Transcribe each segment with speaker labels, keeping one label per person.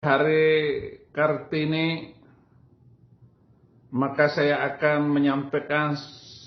Speaker 1: Hari Kartini, maka saya akan menyampaikan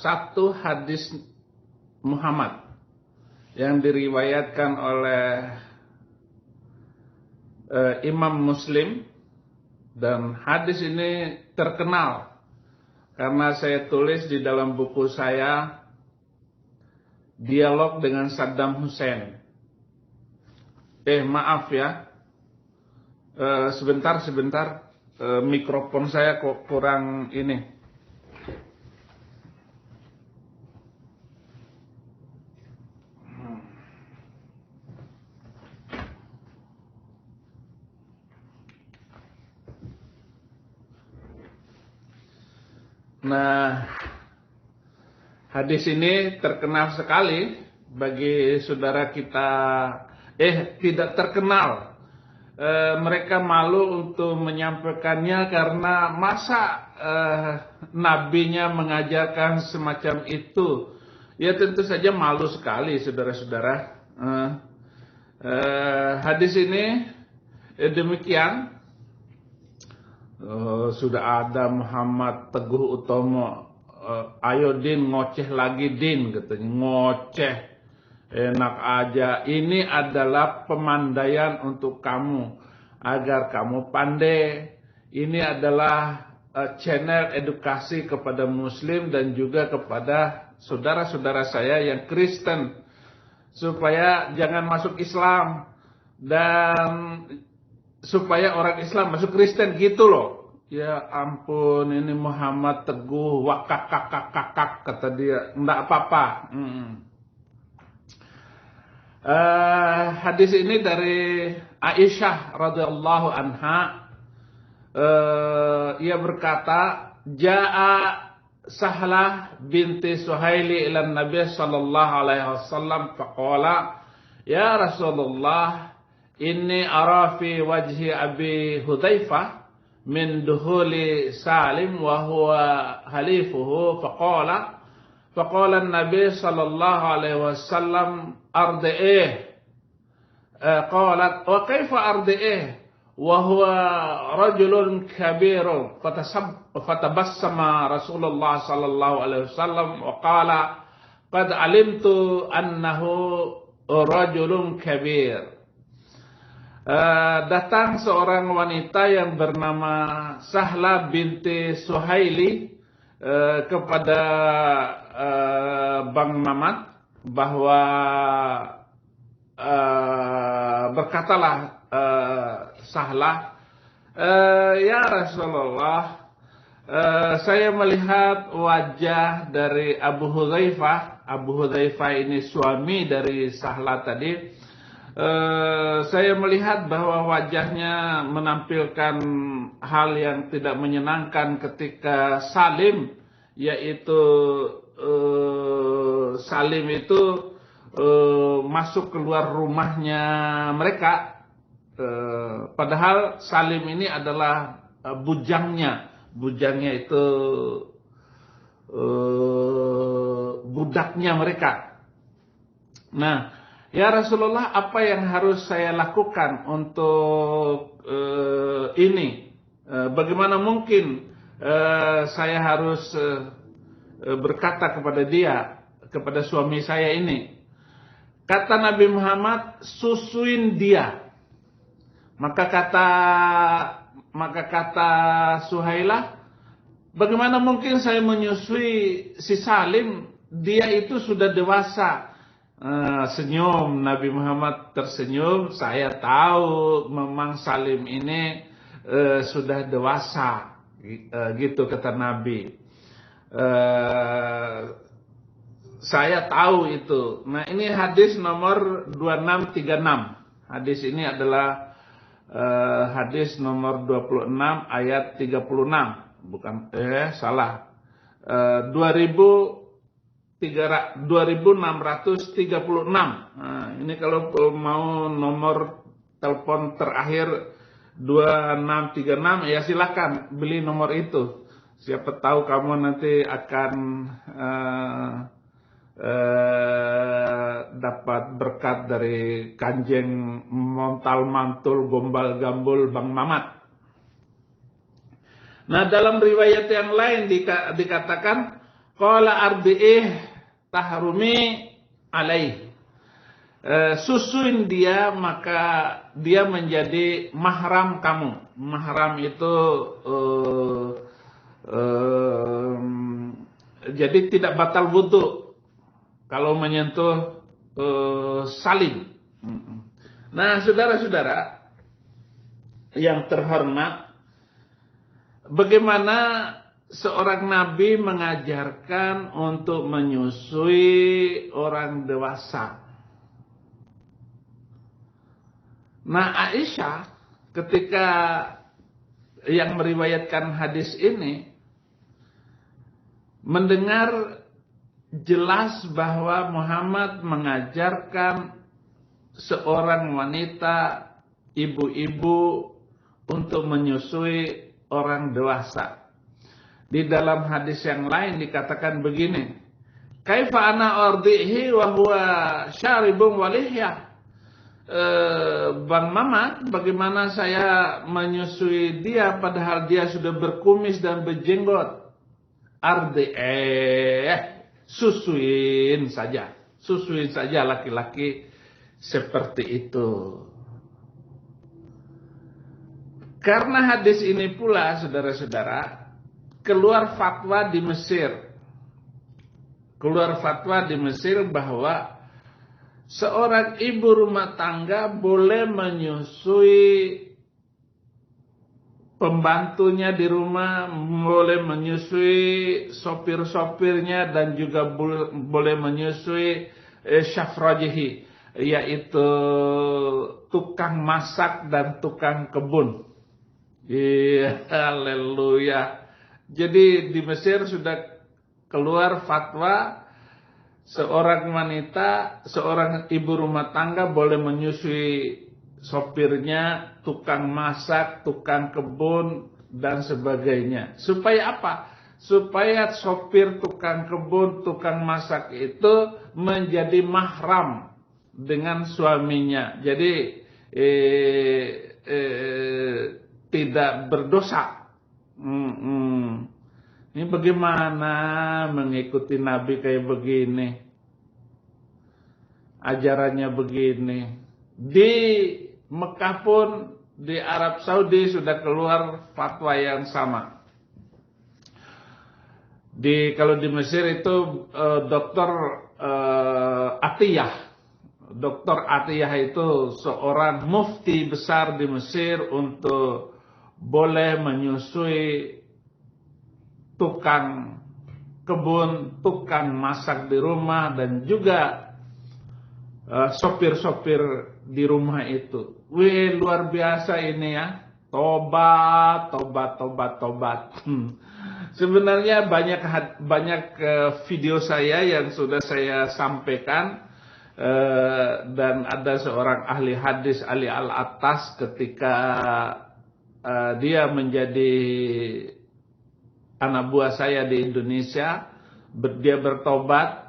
Speaker 1: satu hadis Muhammad yang diriwayatkan oleh Imam Muslim, dan hadis ini terkenal karena saya tulis di dalam buku saya Dialog dengan Saddam Hussein. Maaf ya, sebentar, mikrofon saya kok kurang ini. Nah, hadis ini terkenal sekali bagi saudara kita, tidak terkenal. Mereka malu untuk menyampaikannya karena masa nabinya mengajarkan semacam itu. Ya tentu saja malu sekali saudara-saudara. Hadis ini demikian. Sudah ada Muhammad Teguh Utomo, ayo Din, ngoceh lagi Din, katanya. Ngoceh, enak aja. Ini adalah pemandaian untuk kamu agar kamu pandai. Ini adalah channel edukasi kepada Muslim dan juga kepada saudara-saudara saya yang Kristen, supaya jangan masuk Islam dan supaya orang Islam masuk Kristen gitu loh. Ya ampun, ini Muhammad Teguh wakak kata dia, enggak apa-apa. Hadis ini dari Aisyah radhiyallahu anha. Ia berkata, Ja'a Sahlah binti Suhaili ila Nabi sallallahu alaihi wasallam faqala, ya Rasulullah, inni ara fi wajhi Abi Hudzaifah min duhuli Salim wa huwa halifuhu faqala an-nabi sallallahu alaihi wasallam ardi'ih. Qalat wa kaifa ardi'ih wa huwa rajulun kabirun. Fatabassama Rasulullah sallallahu alaihi wasallam wa qala qad alimtu annahu rajulun kabir. Datang seorang wanita yang bernama Sahla binti Suhaili kepada Bang Mamat bahwa berkatalah Sahla, ya Rasulullah, saya melihat wajah dari Abu Hudzaifah. Abu Hudzaifah ini suami dari Sahla tadi. Saya melihat bahwa wajahnya menampilkan hal yang tidak menyenangkan ketika Salim, yaitu Salim itu masuk keluar rumahnya mereka. Padahal Salim ini adalah bujangnya itu budaknya mereka. Nah, ya Rasulullah, apa yang harus saya lakukan untuk ini? Bagaimana mungkin saya harus berkata kepada dia, kepada suami saya ini? Kata Nabi Muhammad, susuin dia. Maka kata Suhailah, bagaimana mungkin saya menyusui si Salim? Dia itu sudah dewasa. Senyum, Nabi Muhammad tersenyum. Saya tahu memang Salim ini sudah dewasa, gitu kata Nabi. Saya tahu itu. Nah, ini hadis nomor 2636. Hadis ini adalah hadis nomor 26 ayat 36. Bukan, salah. 2636. Nah, ini kalau mau nomor telepon terakhir 2636, ya silakan beli nomor itu. Siapa tahu kamu nanti akan dapat berkat dari Kanjeng Montal Mantul Gombal Gambul Bang Mamat. Nah, dalam riwayat yang lain dikatakan qala ardi'ih tahrumi alaih. Susuin dia maka dia menjadi mahram kamu. Mahram itu jadi tidak batal wudu kalau menyentuh salin. Nah, saudara-saudara yang terhormat, bagaimana seorang nabi mengajarkan untuk menyusui orang dewasa. Nah, Aisyah ketika yang meriwayatkan hadis ini mendengar jelas bahwa Muhammad mengajarkan seorang wanita, ibu-ibu untuk menyusui orang dewasa. Di dalam hadis yang lain dikatakan begini, kaifa ana ardihi wa huwa syaribun walihya. Bang Mamat, bagaimana saya menyusui dia padahal dia sudah berkumis dan berjenggot? Susuin saja laki-laki seperti itu. Karena hadis ini pula, saudara-saudara, keluar fatwa di Mesir bahwa seorang ibu rumah tangga boleh menyusui pembantunya di rumah, boleh menyusui sopir-sopirnya, dan juga boleh menyusui syafrajihi, yaitu tukang masak dan tukang kebun. Haleluya. Jadi di Mesir sudah keluar fatwa, seorang wanita, seorang ibu rumah tangga boleh menyusui sopirnya, tukang masak, tukang kebun, dan sebagainya. Supaya apa? Supaya sopir, tukang kebun, tukang masak itu menjadi mahram dengan suaminya. Jadi tidak berdosa. Ini bagaimana mengikuti Nabi kayak begini? Ajarannya begini. Di Mekah pun, di Arab Saudi sudah keluar fatwa yang sama. Kalau di Mesir itu Dr. Atiyah. Dr. Atiyah itu seorang mufti besar di Mesir untuk boleh menyusui tukang kebun, tukang masak di rumah, dan juga sopir-sopir di rumah itu. Wih, luar biasa ini ya. Tobat. Sebenarnya banyak video saya yang sudah saya sampaikan, dan ada seorang ahli hadis, ahli al-atas, ketika dia menjadi anak buah saya di Indonesia, dia bertobat,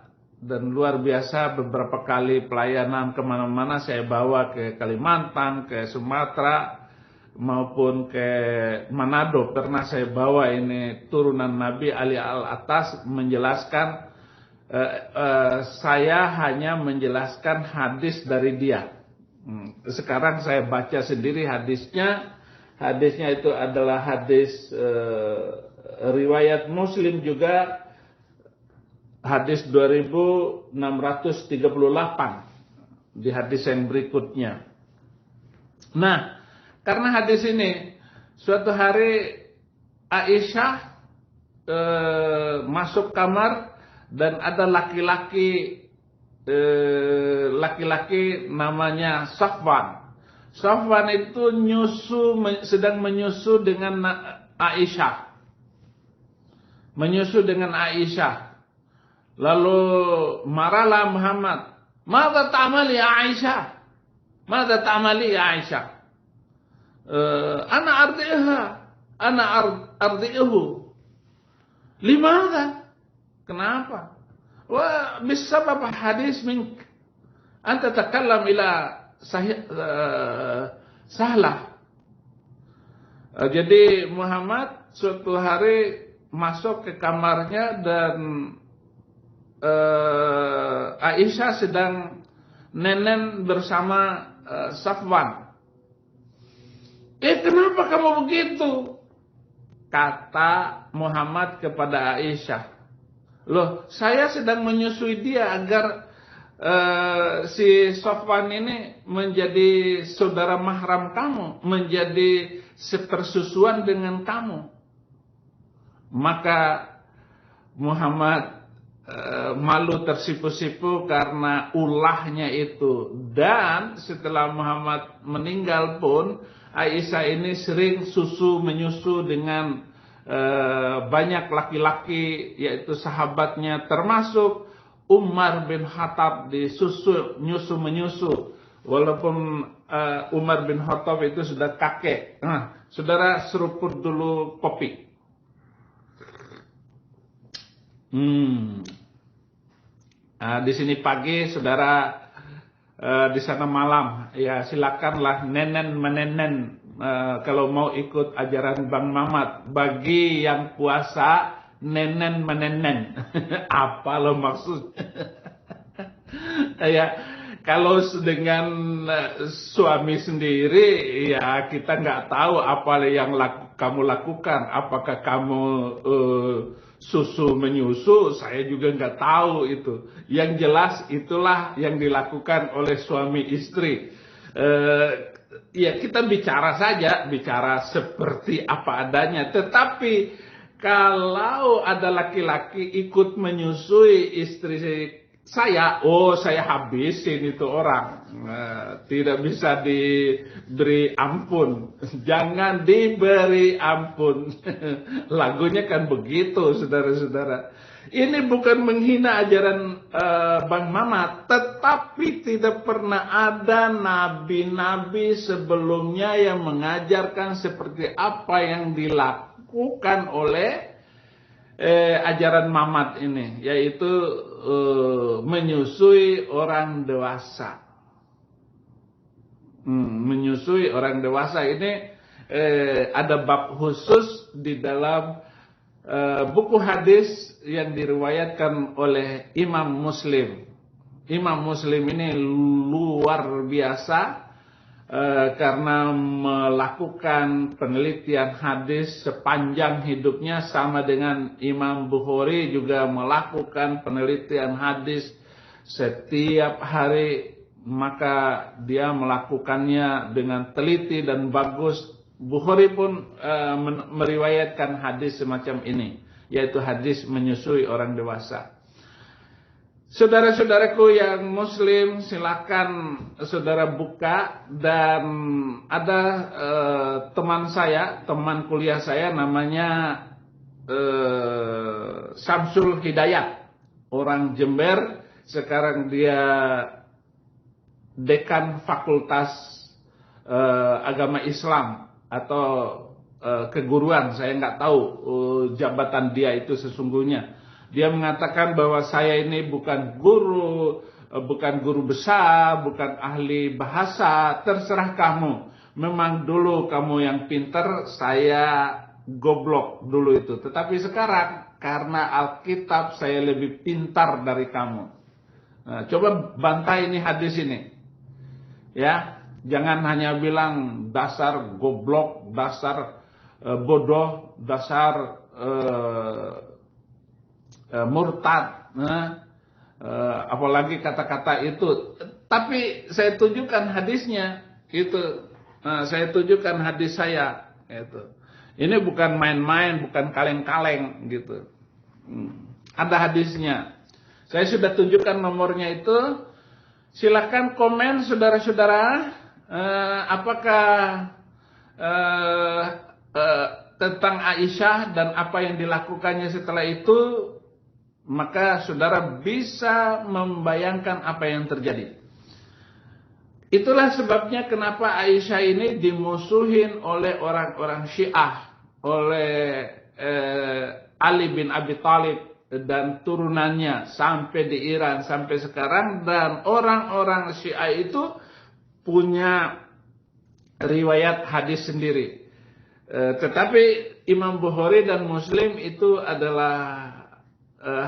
Speaker 1: dan luar biasa beberapa kali pelayanan kemana-mana saya bawa ke Kalimantan, ke Sumatera, maupun ke Manado. Pernah saya bawa ini turunan Nabi Ali Al-Atas menjelaskan, saya hanya menjelaskan hadis dari dia. Sekarang saya baca sendiri hadisnya. Hadisnya itu adalah hadis riwayat Muslim juga, hadis 2638 di hadis yang berikutnya. Nah, karena hadis ini, suatu hari Aisyah masuk kamar dan ada laki-laki namanya Safwan. Safwan itu sedang menyusu dengan Aisyah. Lalu marahlah Muhammad. Mada ta'amali ya Aisyah? Mada ta'amali ya Aisyah? Ana ardi'ha. Ana ardi'uhu. Limada? Kenapa? Wa bisabab hadis mink anta takallam ila sahlah. Jadi Muhammad suatu hari masuk ke kamarnya dan Aisyah sedang nenen bersama Safwan. Kenapa kamu begitu? Kata Muhammad kepada Aisyah. Loh, saya sedang menyusui dia agar si Safwan ini menjadi saudara mahram kamu, menjadi sepersusuan dengan kamu. Maka Muhammad malu tersipu-sipu karena ulahnya itu. Dan setelah Muhammad meninggal pun Aisyah ini sering menyusu dengan banyak laki-laki, yaitu sahabatnya, termasuk Umar bin Khattab menyusu. Walaupun Umar bin Khattab itu sudah kakek. Nah, saudara seruput dulu kopi. Di sini pagi, saudara di sana malam. Ya, silakanlah nenen menenen kalau mau ikut ajaran Bang Mamat. Bagi yang puasa, nenen menenen. Apa lo maksud? Ya, kalau dengan suami sendiri, ya kita nggak tahu apa yang kamu lakukan. Apakah kamu susu menyusu, saya juga nggak tahu itu. Yang jelas itulah yang dilakukan oleh suami istri. Ya kita bicara saja, bicara seperti apa adanya. Tetapi kalau ada laki-laki ikut menyusui istri saya habisin itu orang. Tidak bisa diberi ampun. Jangan diberi ampun. Lagunya kan begitu, saudara-saudara. Ini bukan menghina ajaran Bang Mamat, tetapi tidak pernah ada nabi-nabi sebelumnya yang mengajarkan seperti apa yang dilakukan oleh ajaran Mamat ini, yaitu menyusui orang dewasa. Menyusui orang dewasa ini ada bab khusus di dalam buku hadis yang diriwayatkan oleh Imam Muslim. Imam Muslim ini luar biasa karena melakukan penelitian hadis sepanjang hidupnya, sama dengan Imam Bukhari juga melakukan penelitian hadis setiap hari. Maka dia melakukannya dengan teliti dan bagus. Bukhari pun meriwayatkan hadis semacam ini, yaitu hadis menyusui orang dewasa. Saudara-saudaraku yang muslim, silakan saudara buka. Dan ada teman kuliah saya namanya Samsul Hidayat, orang Jember. Sekarang dia dekan Fakultas Agama Islam atau keguruan, saya nggak tahu jabatan dia itu sesungguhnya. Dia mengatakan bahwa saya ini bukan guru besar, bukan ahli bahasa. Terserah kamu. Memang dulu kamu yang pinter, saya goblok dulu itu. Tetapi sekarang karena Alkitab saya lebih pintar dari kamu. Nah, coba bantai ini hadis ini. Ya, jangan hanya bilang dasar goblok, dasar bodoh, dasar murtad, apalagi kata-kata itu. Tapi saya tunjukkan hadisnya, itu. Saya tunjukkan hadis saya, itu. Ini bukan main-main, bukan kaleng-kaleng, gitu. Ada hadisnya. Saya sudah tunjukkan nomornya itu. Silakan komen, saudara-saudara, apakah tentang Aisyah dan apa yang dilakukannya setelah itu. Maka saudara bisa membayangkan apa yang terjadi. Itulah sebabnya kenapa Aisyah ini dimusuhin oleh orang-orang Syiah, oleh Ali bin Abi Thalib, dan turunannya sampai di Iran sampai sekarang, dan orang-orang Syiah itu punya riwayat hadis sendiri. Tetapi Imam Bukhari dan Muslim itu adalah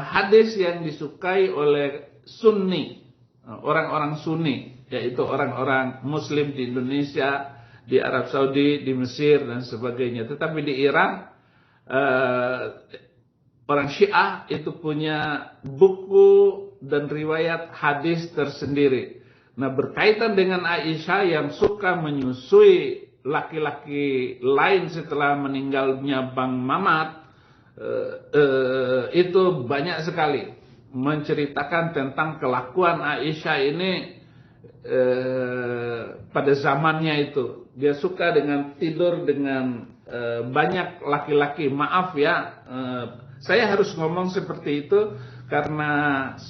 Speaker 1: hadis yang disukai oleh Sunni, orang-orang Sunni, yaitu orang-orang Muslim di Indonesia, di Arab Saudi, di Mesir dan sebagainya. Tetapi di Iran orang Syiah itu punya buku dan riwayat hadis tersendiri. Nah, berkaitan dengan Aisyah yang suka menyusui laki-laki lain setelah meninggalnya Bang Mamat, itu banyak sekali menceritakan tentang kelakuan Aisyah ini pada zamannya itu. Dia suka dengan tidur dengan banyak laki-laki. Maaf ya, saya harus ngomong seperti itu karena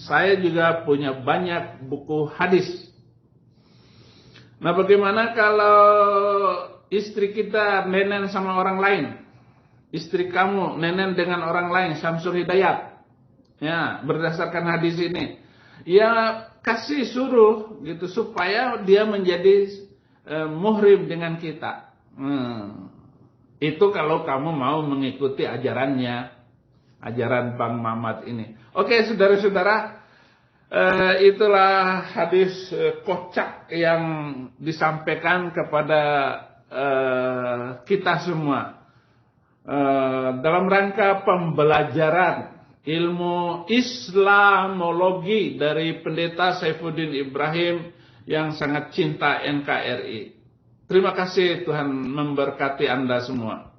Speaker 1: saya juga punya banyak buku hadis. Nah, bagaimana kalau istri kita nenen sama orang lain? Istri kamu nenen dengan orang lain, Syamsul Hidayat. Ya, berdasarkan hadis ini. Ya, kasih suruh gitu supaya dia menjadi muhrim dengan kita. Itu kalau kamu mau mengikuti ajarannya, ajaran Bang Mamat ini. Oke, saudara-saudara, itulah hadis kocak yang disampaikan kepada kita semua dalam rangka pembelajaran ilmu Islamologi dari Pendeta Saifuddin Ibrahim yang sangat cinta NKRI. Terima kasih, Tuhan memberkati Anda semua.